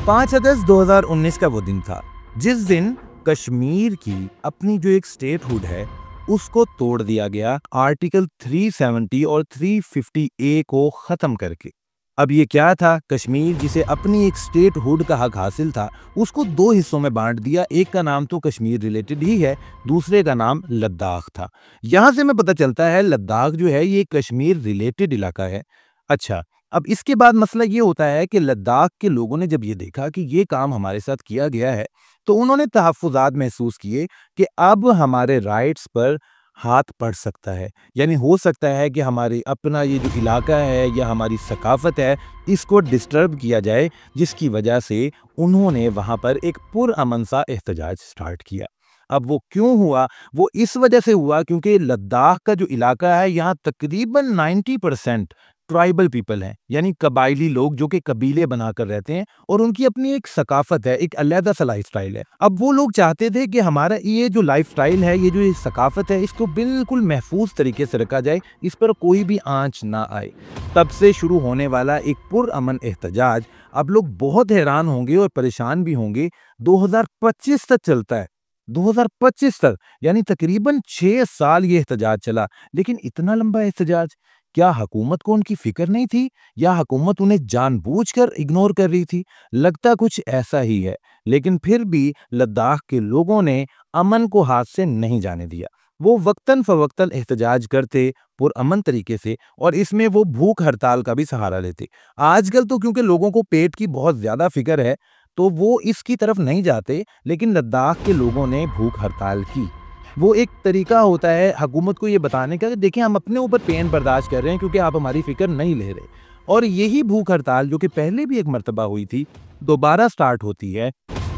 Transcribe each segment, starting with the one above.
5 अगस्त 2019 का वो दिन था जिस दिन कश्मीर की अपनी जो एक स्टेटहुड है उसको तोड़ दिया गया आर्टिकल 370 और 350 ए को खत्म करके। अब ये क्या था, कश्मीर जिसे अपनी एक स्टेटहुड का हक हासिल था उसको दो हिस्सों में बांट दिया। एक का नाम तो कश्मीर रिलेटेड ही है, दूसरे का नाम लद्दाख था। यहां से हमें पता चलता है लद्दाख जो है ये कश्मीर रिलेटेड इलाका है। अच्छा, अब इसके बाद मसला ये होता है कि लद्दाख के लोगों ने जब ये देखा कि ये काम हमारे साथ किया गया है तो उन्होंने तहफ़्फ़ुज़ात महसूस किए कि अब हमारे राइट्स पर हाथ पड़ सकता है। यानी हो सकता है कि हमारे अपना ये जो इलाका है या हमारी सकाफ़त है इसको डिस्टर्ब किया जाए, जिसकी वजह से उन्होंने वहाँ पर एक पुरअमन सा एहतजाज स्टार्ट किया। अब वो क्यों हुआ? वो इस वजह से हुआ क्योंकि लद्दाख का जो इलाका है यहाँ तकरीबन 90% ट्राइबल पीपल हैं, यानी कबायली लोग जो कि कबीले बनाकर रहते हैं और उनकी अपनी एक सकाफत है, एक अलहदा सा लाइफस्टाइल है। अब वो लोग चाहते थे कि हमारा ये जो लाइफस्टाइल है, ये जो ये सकाफत है, इसको बिल्कुल महफूज तरीके से रखा जाए, इस पर कोई भी आंच ना आए। तब से शुरू होने वाला एक पुरअमन एहतजाज अब लोग बहुत हैरान होंगे और परेशान भी होंगे, 2025 तक चलता है। 2025 तक, यानी तकरीबन 6 साल ये एहतजाज चला। लेकिन इतना लंबा एहतजाज, क्या हुकूमत को उनकी फिक्र नहीं थी या हुकूमत उन्हें जानबूझकर इग्नोर कर रही थी? लगता कुछ ऐसा ही है। लेकिन फिर भी लद्दाख के लोगों ने अमन को हाथ से नहीं जाने दिया। वो वक्तन फवक्तन एहतजाज करते पुरअमन तरीके से और इसमें वो भूख हड़ताल का भी सहारा लेते। आजकल तो क्योंकि लोगों को पेट की बहुत ज़्यादा फिक्र है तो वो इसकी तरफ नहीं जाते, लेकिन लद्दाख के लोगों ने भूख हड़ताल की। वो एक तरीका होता है हुकूमत को ये बताने का कि देखिए हम अपने ऊपर पेन बर्दाश्त कर रहे हैं क्योंकि आप हमारी फिक्र नहीं ले रहे। और यही भूख हड़ताल जो कि पहले भी एक मर्तबा हुई थी, दोबारा स्टार्ट होती है।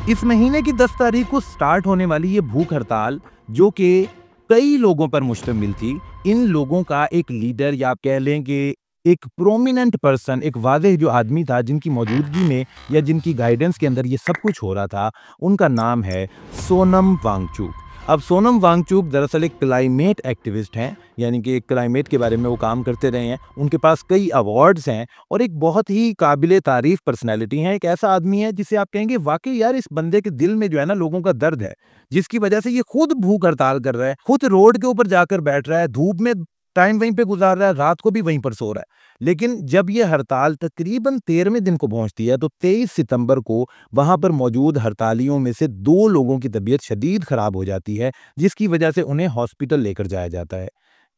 इस महीने की 10 तारीख को स्टार्ट होने वाली ये भूख हड़ताल जो कि कई लोगों पर मुश्तमिल थी। इन लोगों का एक लीडर या आप कह लें कि एक प्रोमिनेंट पर्सन, एक वाज़ेह जो आदमी था जिनकी मौजूदगी में या जिनकी गाइडेंस के अंदर ये सब कुछ हो रहा था, उनका नाम है सोनम वांगचुक। अब सोनम वांगचुक दरअसल एक क्लाइमेट एक्टिविस्ट हैं, यानी कि क्लाइमेट के बारे में वो काम करते रहे हैं। उनके पास कई अवार्ड्स हैं और एक बहुत ही काबिले तारीफ पर्सनैलिटी हैं। एक ऐसा आदमी है जिसे आप कहेंगे वाकई यार इस बंदे के दिल में जो है ना लोगों का दर्द है, जिसकी वजह से ये खुद भूख हड़ताल कर रहा है, खुद रोड के ऊपर जाकर बैठ रहा है, धूप में टाइम वहीं पे गुजार रहा है, रात को भी वहीं पर सो रहा है। लेकिन जब ये हड़ताल तकरीबन 13वें दिन को पहुंचती है तो 23 सितंबर को वहां पर मौजूद हड़तालियों में से 2 लोगों की तबीयत शदीद खराब हो जाती है, जिसकी वजह से उन्हें हॉस्पिटल लेकर जाया जाता है।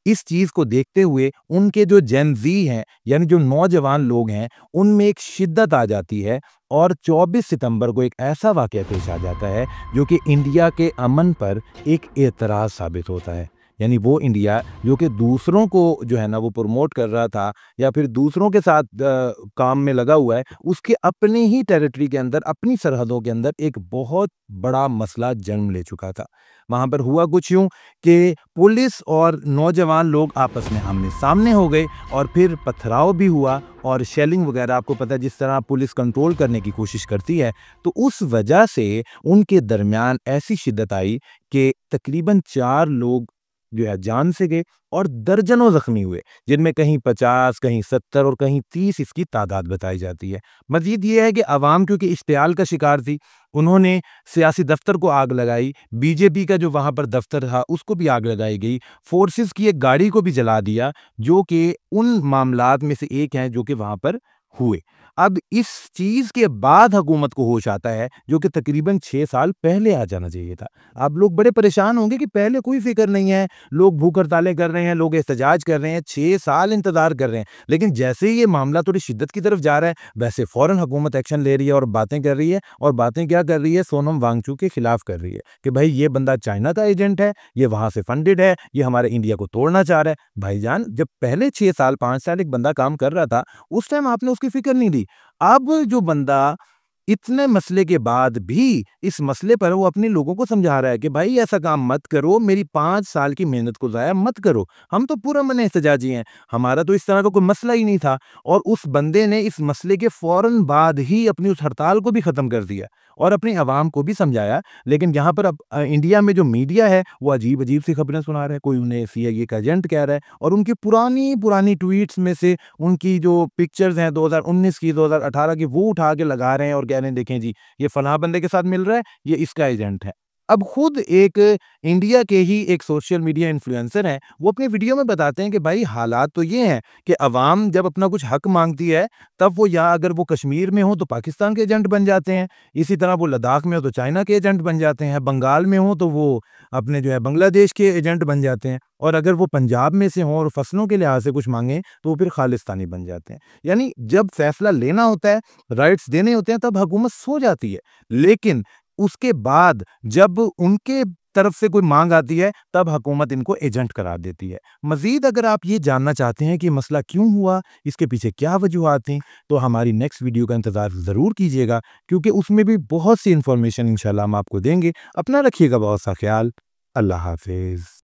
इस चीज को देखते हुए उनके जो जेन ज़ी हैं, यानी जो नौजवान लोग हैं, उनमें एक शिद्दत आ जाती है और 24 सितंबर को एक ऐसा वाकया पेश आ जाता है जो कि इंडिया के अमन पर एक एतराज साबित होता है। यानी वो इंडिया जो कि दूसरों को जो है ना वो प्रमोट कर रहा था या फिर दूसरों के साथ काम में लगा हुआ है, उसके अपने ही टेरिटरी के अंदर, अपनी सरहदों के अंदर एक बहुत बड़ा मसला जन्म ले चुका था। वहाँ पर हुआ कुछ यूँ कि पुलिस और नौजवान लोग आपस में आमने सामने हो गए और फिर पथराव भी हुआ और शेलिंग वगैरह, आपको पता है जिस तरह पुलिस कंट्रोल करने की कोशिश करती है, तो उस वजह से उनके दरमियान ऐसी शिद्दत आई कि तकरीबन 4 लोग जो है जान से गए और दर्जनों जख्मी हुए, जिनमें कहीं 50, कहीं 70 और कहीं 30 इसकी तादाद बताई जाती है। मजीद ये है कि अवाम क्योंकि इश्तियाल का शिकार थी, उन्होंने सियासी दफ्तर को आग लगाई, बीजेपी का जो वहाँ पर दफ्तर था उसको भी आग लगाई गई, फोर्सेस की एक गाड़ी को भी जला दिया, जो कि उन मामलात में से एक हैं जो कि वहाँ पर हुए। अब इस चीज़ के बाद हुकूमत को होश आता है जो कि तकरीबन 6 साल पहले आ जाना चाहिए था। आप लोग बड़े परेशान होंगे कि पहले कोई फ़िक्र नहीं है, लोग भूख हड़तालें कर रहे हैं, लोग एहतजाज कर रहे हैं, 6 साल इंतज़ार कर रहे हैं। लेकिन जैसे ही ये मामला थोड़ी शिद्दत की तरफ जा रहा है, वैसे फ़ौरन हुकूमत एक्शन ले रही है और बातें कर रही है। और बातें क्या कर रही है? सोनम वांगचुक के खिलाफ कर रही है कि भाई ये बंदा चाइना का एजेंट है, ये वहाँ से फंडेड है, ये हमारे इंडिया को तोड़ना चाह रहा है। भाईजान, जब पहले 6 साल 5 साल एक बंदा काम कर रहा था, उस टाइम आपने उसकी फ़िक्र नहीं दी। अब जो बंदा इतने मसले के बाद भी इस मसले पर वो अपने लोगों को समझा रहा है कि भाई ऐसा काम मत करो, मेरी 5 साल की मेहनत को ज़ाया मत करो, हम तो पुरअमन एहतजाजी हैं, हमारा तो इस तरह का कोई मसला ही नहीं था। और उस बंदे ने इस मसले के फ़ौरन बाद ही अपनी उस हड़ताल को भी ख़त्म कर दिया और अपनी आवाम को भी समझाया। लेकिन यहाँ पर अब इंडिया में जो मीडिया है वो अजीब-अजीब सी खबरें सुना रहा है, कोई उन्हें सीआईए का एजेंट कह रहा है और उनकी पुरानी ट्वीट्स में से उनकी जो पिक्चर्स हैं 2019 की, 2018 की, वो उठा के लगा रहे हैं और कह रहे हैं देखें जी ये फलां बंदे के साथ मिल रहा है, ये इसका एजेंट है। अब खुद एक इंडिया के ही एक सोशल मीडिया इन्फ्लुएंसर हैं, वो अपनी वीडियो में बताते हैं कि भाई हालात तो ये हैं कि अवाम जब अपना कुछ हक मांगती है तब वो, या अगर वो कश्मीर में हो तो पाकिस्तान के एजेंट बन जाते हैं, इसी तरह वो लद्दाख में हो तो चाइना के एजेंट बन जाते हैं, बंगाल में हो तो वो अपने जो है बांग्लादेश के एजेंट बन जाते हैं, और अगर वो पंजाब में से हों और फसलों के लिहाज से कुछ मांगें तो वो फिर खालिस्तानी बन जाते हैं। यानी जब फैसला लेना होता है, राइट्स देने होते हैं, तब हुकूमत सो जाती है, लेकिन उसके बाद जब उनके तरफ से कोई मांग आती है तब हुकूमत इनको एजेंट करार देती है। मज़ीद अगर आप ये जानना चाहते हैं कि मसला क्यों हुआ, इसके पीछे क्या वजूहात थीं, तो हमारी नेक्स्ट वीडियो का इंतज़ार ज़रूर कीजिएगा, क्योंकि उसमें भी बहुत सी इन्फॉर्मेशन इंशाल्लाह हम आपको देंगे। अपना रखिएगा बहुत सा ख्याल। अल्लाह हाफ़िज़।